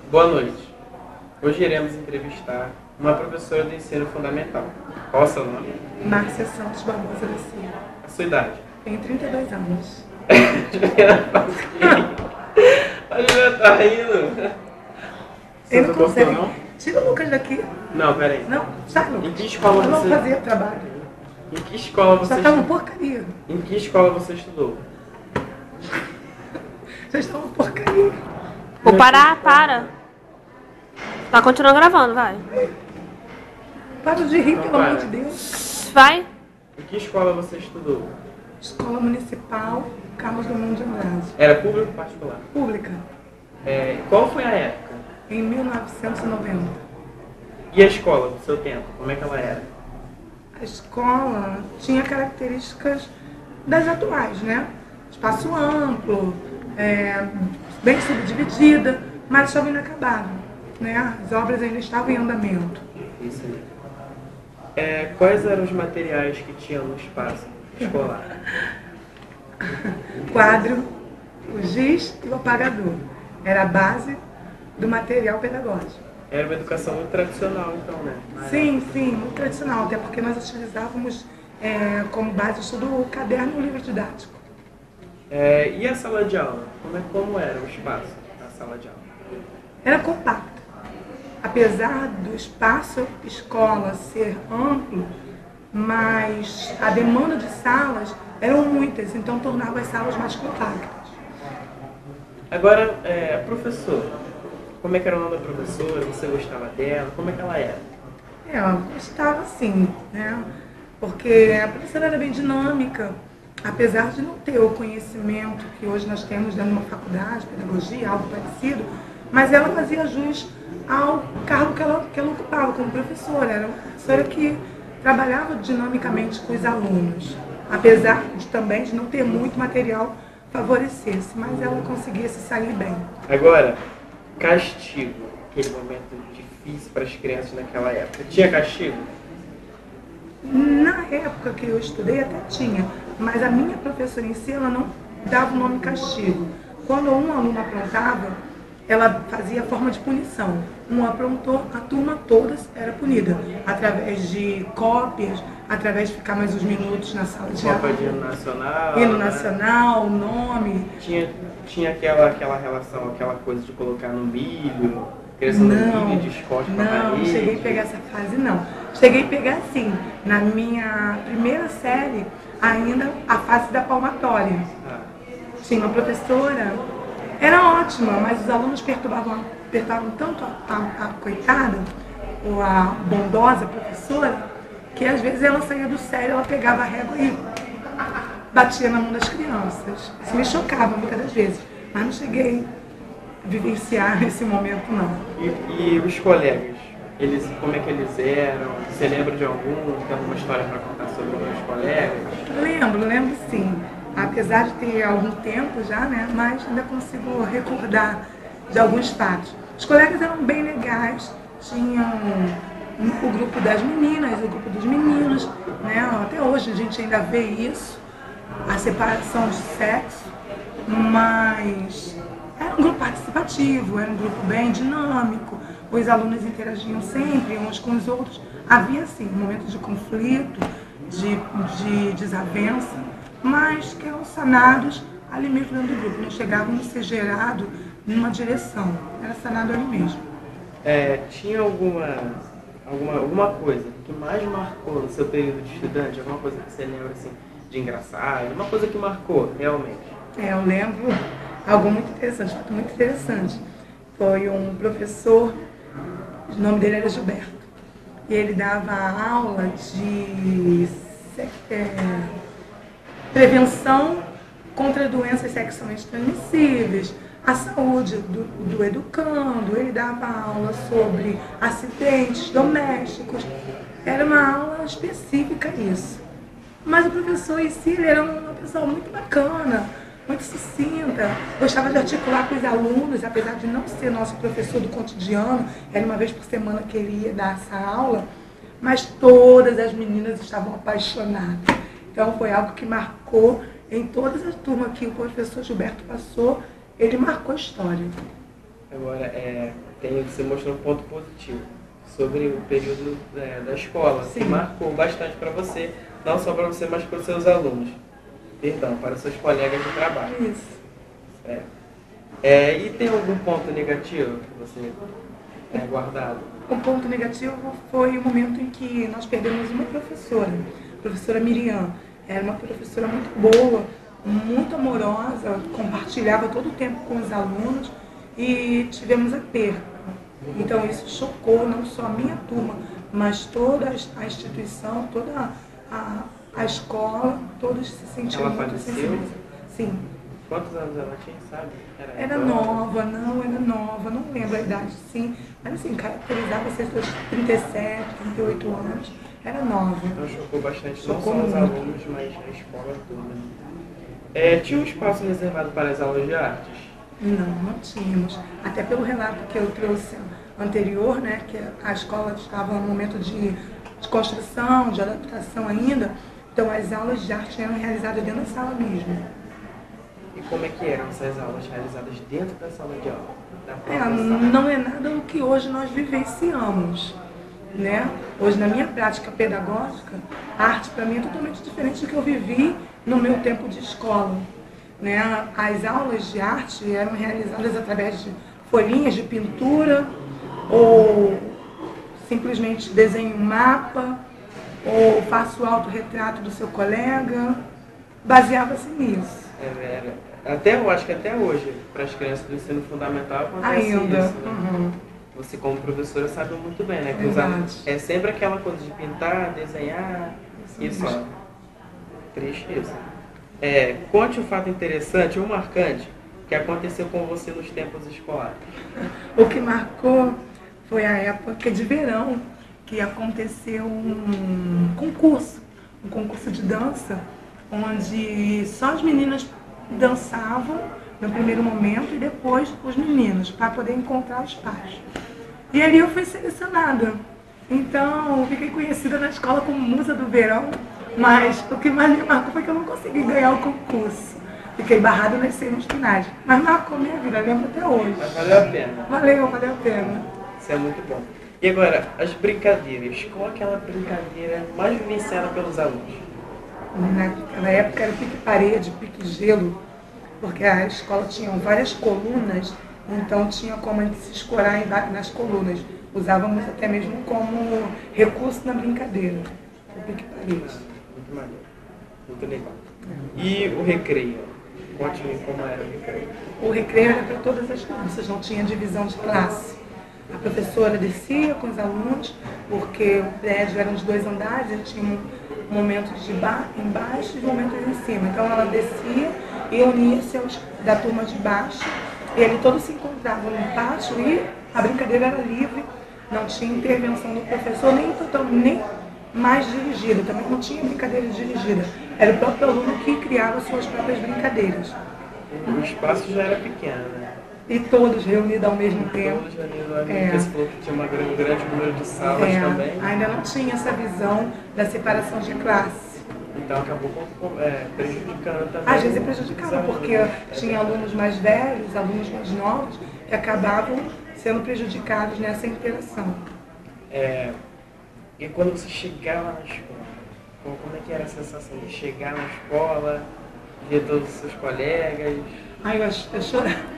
Boa noite. Hoje iremos entrevistar uma professora do ensino fundamental. Qual é o seu nome? Márcia Santos Barbosa da Silva. A sua idade? Tenho 32 anos. A Juliana tá rindo. Ele não consegue. Não? Tira o Lucas daqui. Não, peraí. Não, sai, Lucas. Em que escola Eu não você... fazia trabalho. Em que escola você Já tá uma porcaria. Em que escola você estudou? Já está uma porcaria. Vou parar, para. Tá continuando gravando, vai. Para de rir, Não, pelo amor para. de Deus. Vai. Em que escola você estudou? Escola Municipal Carlos Drummond de Andrade. Era público ou particular? Pública. Qual foi a época? Em 1990. E a escola do seu tempo? Como é que ela era? A escola tinha características das atuais, né? Espaço amplo, bem subdividida, mas estava inacabado, né? As obras ainda estavam em andamento. Isso aí. Quais eram os materiais que tinham no espaço escolar? Quadro, o giz e o apagador. Era a base do material pedagógico. Era uma educação muito tradicional, então, né? Sim, muito tradicional, até porque nós utilizávamos como base de estudo o caderno e o livro didático. E a sala de aula? Como era o espaço da sala de aula? Era compacta. Apesar do espaço escola ser amplo, mas a demanda de salas eram muitas, então tornava as salas mais compactas. Agora, a professora. Como é que era o nome da professora? Você gostava dela? Como é que ela era? Eu gostava sim, né? Porque a professora era bem dinâmica, apesar de não ter o conhecimento que hoje nós temos dentro de uma faculdade, pedagogia, algo parecido, mas ela fazia jus ao cargo que ela ocupava como professora. Era uma professora que trabalhava dinamicamente com os alunos, apesar também de não ter muito material favorecesse, mas ela conseguia se sair bem. Agora, castigo, aquele momento difícil para as crianças naquela época. Tinha castigo? Na época que eu estudei até tinha, mas a minha professora em si, ela não dava o nome castigo. Quando um aluno aprontava, ela fazia a forma de punição. Um aprontou, a turma toda era punida, através de cópias, através de ficar mais uns minutos na sala de aula. Copa de hino nacional. Hino né? nacional, nome. Tinha aquela relação, aquela coisa de colocar no milho, criança no milho de esporte pra Não, parede. cheguei a pegar essa fase, não. Cheguei a pegar, sim, na minha primeira série, ainda a fase da palmatória. Tinha uma professora, era ótima, mas os alunos perturbavam tanto a coitada, ou a bondosa professora, que às vezes ela saía do sério, ela pegava a régua e batia na mão das crianças. Isso me chocava muitas das vezes, mas não cheguei a vivenciar esse momento, não. E os colegas? Como é que eles eram? Você lembra de algum? Tem alguma história para contar sobre os colegas? Lembro sim. Apesar de ter algum tempo já, né? Mas ainda consigo recordar de alguns fatos. Os colegas eram bem legais, tinham o grupo das meninas, o grupo dos meninos, né? Até hoje a gente ainda vê isso, a separação de sexo, mas era um grupo participativo, era um grupo bem dinâmico, os alunos interagiam sempre uns com os outros. Havia, sim, momentos de conflito, de desavença, mas que eram sanados ali mesmo dentro do grupo, não chegavam a ser gerado numa direção, era sanado ali mesmo. Tinha alguma coisa que mais marcou no seu período de estudante? Alguma coisa que você lembra assim, de engraçado? Uma coisa que marcou, realmente? Eu lembro algo muito interessante, um fato muito interessante. Foi um professor, o nome dele era Gilberto, e ele dava aula de prevenção contra doenças sexualmente transmissíveis, a saúde do educando, ele dava aula sobre acidentes domésticos, era uma aula específica isso. Mas o professor em si, ele era uma pessoa muito bacana, muito sucinta, gostava de articular com os alunos, apesar de não ser nosso professor do cotidiano, era uma vez por semana que ele ia dar essa aula, mas todas as meninas estavam apaixonadas. Então foi algo que marcou em todas as turmas que o professor Gilberto passou, ele marcou a história. Agora, você mostrou um ponto positivo sobre o período da escola, Sim. que marcou bastante para você, não só para você, mas para os seus alunos. Perdão, para os seus colegas de trabalho. Isso. E tem algum ponto negativo que você tem guardado? O ponto negativo foi o momento em que nós perdemos uma professora, a professora Miriam. Era uma professora muito boa, muito amorosa, compartilhava todo o tempo com os alunos e tivemos a perda. Então isso chocou não só a minha turma, mas toda a instituição, toda a escola, todos se sentiram Ela muito faleceu? sensibilizados. Sim. Quantos anos ela tinha, sabe? Era nova, não lembro a idade, sim. Mas assim, caracterizava ser de 37, 38 anos. Era nova. Então chocou bastante, Chocou não só muito. os alunos, mas a escola toda. Tinha um espaço reservado para as aulas de artes? Não tínhamos. Até pelo relato que eu trouxe anterior, né, que a escola estava no momento de construção, de adaptação ainda. Então as aulas de arte eram realizadas dentro da sala mesmo. E como é que eram essas aulas realizadas dentro da sala de aula? Da própria sala? Não é nada do que hoje nós vivenciamos, né? Hoje, na minha prática pedagógica, a arte para mim é totalmente diferente do que eu vivi no meu tempo de escola, né? As aulas de arte eram realizadas através de folhinhas de pintura ou simplesmente desenho um mapa ou faça o autorretrato do seu colega, baseava-se nisso. Eu acho que até hoje, para as crianças do ensino fundamental, acontece Ainda. isso, né? Uhum. Você, como professora, sabe muito bem, né? Que Verdade. é sempre aquela coisa de pintar, desenhar e só. Triste isso. Conte um fato interessante ou marcante que aconteceu com você nos tempos escolares. O que marcou foi a época de verão, que aconteceu um concurso de dança, onde só as meninas dançavam no primeiro momento e depois os meninos, para poder encontrar os pais. E ali eu fui selecionada. Então, fiquei conhecida na escola como musa do verão, mas o que mais me marcou foi que eu não consegui ganhar o concurso. Fiquei barrada nas semifinais, mas marcou minha vida, lembro até hoje. Mas valeu a pena. Valeu a pena. Isso é muito bom. E agora, as brincadeiras. Qual aquela brincadeira mais vivenciada pelos alunos? Naquela época era pique-parede, pique-gelo, porque a escola tinha várias colunas, então tinha como a gente se escorar nas colunas. Usávamos até mesmo como recurso na brincadeira, o pique-parede. Muito maneiro. Muito legal. E o recreio? Conte-me como era o recreio. O recreio era para todas as crianças, não tinha divisão de classe. A professora descia com os alunos, porque o prédio era de 2 andares, e tinha um momento de embaixo e um momento em cima. Então ela descia e unia-se da turma de baixo, e ali todos se encontravam no pátio e a brincadeira era livre, não tinha intervenção do professor, nem mais dirigida, também não tinha brincadeira dirigida. Era o próprio aluno que criava suas próprias brincadeiras. O espaço já era pequeno, né? E todos reunidos ao mesmo tempo. Todos reunidos ao mesmo tempo. Porque você falou que tinha um grande número de salas também. Ainda não tinha essa visão da separação de classe. Então acabou prejudicando também. Às vezes prejudicava, porque tinha alunos mais velhos, alunos mais novos, que acabavam sendo prejudicados nessa interação. E quando você chegava na escola, como é que era a sensação de chegar na escola, ver todos os seus colegas? Ai, eu chorava.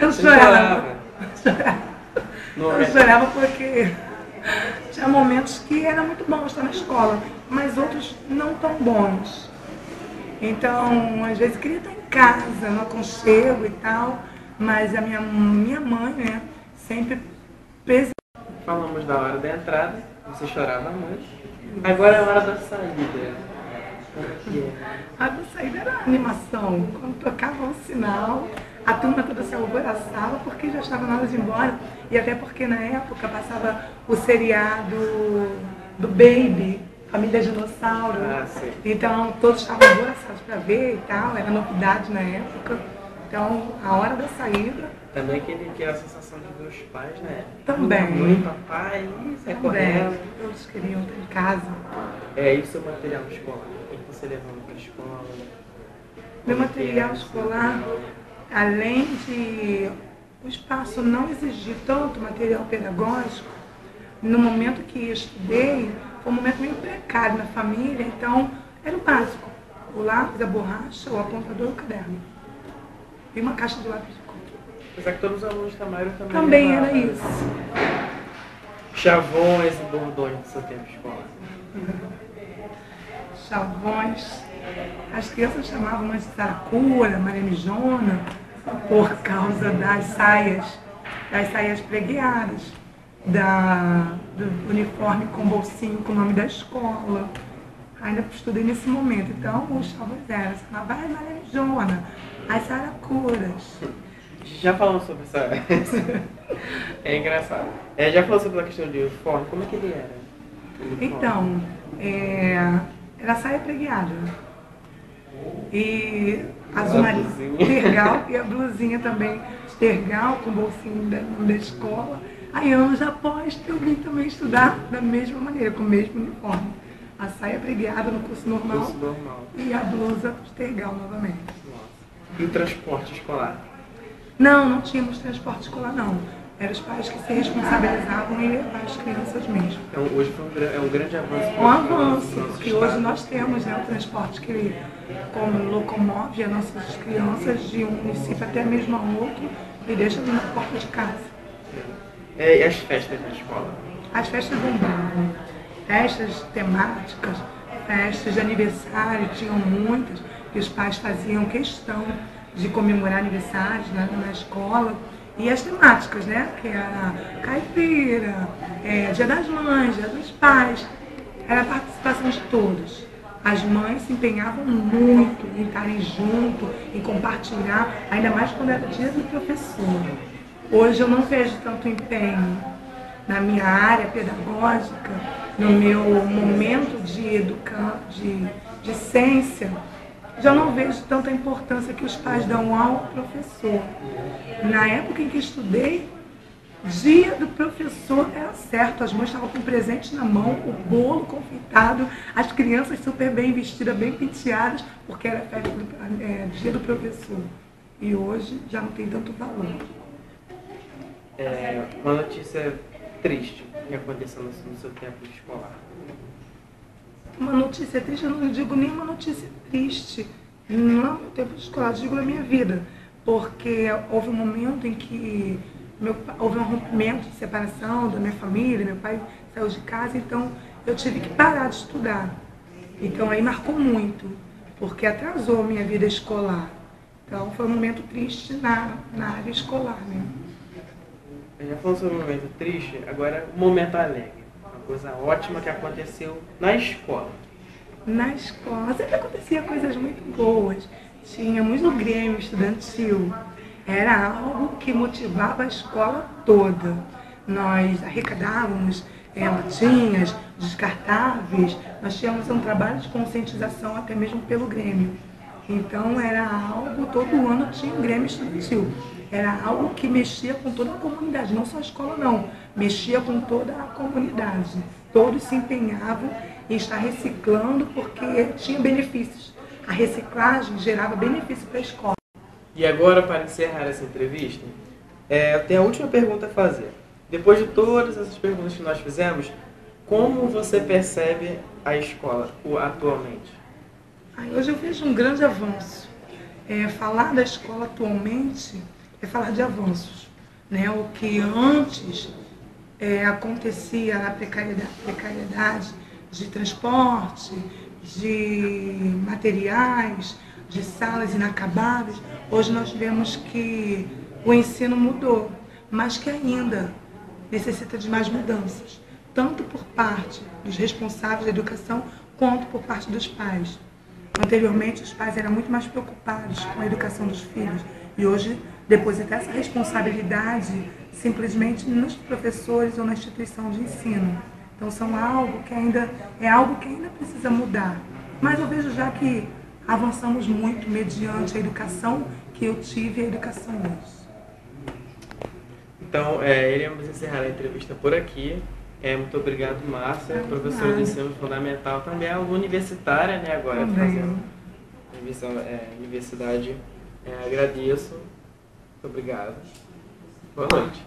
Eu Você chorava. Não Eu chorava porque tinha momentos que era muito bom estar na escola, mas outros não tão bons. Então, às vezes queria estar em casa, no aconchego e tal, mas a minha mãe, né, sempre preservava. Falamos da hora da entrada, você chorava muito. Agora é a hora da saída. A da saída era a animação. Quando tocava o sinal, a turma toda se alvoroçava porque já estava na hora de ir embora. E até porque na época passava o seriado do Baby, Família Dinossauro. Sim. Então todos estavam alvoroçados para ver e tal, era novidade na época. Então a hora da saída. Também aquela sensação de ver os pais, né? Também. Mãe, papai, sai correndo. Todos queriam estar em casa. E o seu material escolar? O que você levava para a escola? Meu material escolar, além de o espaço não exigia tanto material pedagógico. No momento que eu estudei, foi um momento meio precário na família, então era o básico. O lápis, a borracha, o apontador e o caderno. E uma caixa de lápis de cor. Apesar que todos os alunos também Também era levavam isso. chavões e bordões do seu tempo escolar. Chavões. As crianças chamavam umas de saracura, maremijona, por causa das saias pregueadas, do uniforme com bolsinho com o nome da escola. Ainda estudei nesse momento, então os chavões eram, chamava maremijona, as saracuras. Já falamos sobre essa... É engraçado. Já falou sobre a questão de uniforme, como é que ele era? Então, era saia pregueada. E azul marinho, tergal, e a blusinha também, tergal, com bolsinho da escola. Aí anos após, eu vim também estudar da mesma maneira, com o mesmo uniforme. A saia pregueada no curso normal, e a blusa de tergal novamente. Nossa. E o transporte escolar? Não tínhamos transporte escolar não. Eram os pais que se responsabilizavam em levar as crianças mesmo. Então hoje é um grande avanço. Um avanço, porque hoje nós temos o transporte que como locomove as nossas crianças de um município até mesmo a outro e deixa ali na porta de casa. E as festas na escola? As festas bombavam. Festas temáticas, festas de aniversário, tinham muitas, que os pais faziam questão de comemorar aniversários na escola. E as temáticas, né? Que era caipira, Dia das Mães, Dia dos Pais. Era a participação de todos. As mães se empenhavam muito em estarem junto, em compartilhar, ainda mais quando era dia do professor. Hoje eu não vejo tanto empenho na minha área pedagógica, no meu momento de ciência. Já não vejo tanta importância que os pais dão ao professor. Na época em que estudei, dia do professor era certo, as mães estavam com presente na mão, o bolo confeitado, as crianças super bem vestidas, bem penteadas, porque era festa dia do professor. E hoje já não tem tanto valor. Uma notícia triste que aconteceu no seu tempo escolar. Uma notícia triste, eu não digo nem uma notícia triste no meu tempo escolar, eu digo na minha vida, porque houve um momento em que houve um rompimento de separação da minha família, meu pai saiu de casa, então eu tive que parar de estudar. Então aí marcou muito, porque atrasou a minha vida escolar. Então foi um momento triste na área escolar, né? Já falou sobre um momento triste, agora um momento alegre. Uma coisa ótima que aconteceu na escola. Na escola sempre acontecia coisas muito boas. Tínhamos o Grêmio Estudantil. Era algo que motivava a escola toda. Nós arrecadávamos latinhas, descartáveis. Nós tínhamos um trabalho de conscientização até mesmo pelo Grêmio. Então era algo, todo ano tinha um Grêmio Estudantil. Era algo que mexia com toda a comunidade, não só a escola não, mexia com toda a comunidade. Todos se empenhavam em estar reciclando porque tinha benefícios. A reciclagem gerava benefício para a escola. E agora, para encerrar essa entrevista, eu tenho a última pergunta a fazer. Depois de todas essas perguntas que nós fizemos, como você percebe a escola atualmente? Hoje eu vejo um grande avanço. Falar da escola atualmente é falar de avanços, né? O que antes acontecia na precariedade de transporte, de materiais, de salas inacabáveis, hoje nós vemos que o ensino mudou, mas que ainda necessita de mais mudanças, tanto por parte dos responsáveis da educação, quanto por parte dos pais. Anteriormente, os pais eram muito mais preocupados com a educação dos filhos, e hoje depositar essa responsabilidade simplesmente nos professores ou na instituição de ensino. Então é algo que ainda precisa mudar. Mas eu vejo já que avançamos muito mediante a educação que eu tive e a educação hoje. Então, iremos encerrar a entrevista por aqui. Muito obrigado, Márcia, professora de ensino fundamental, também aluna universitária, né, agora fazendo universidade. Agradeço. Muito obrigado. Boa noite.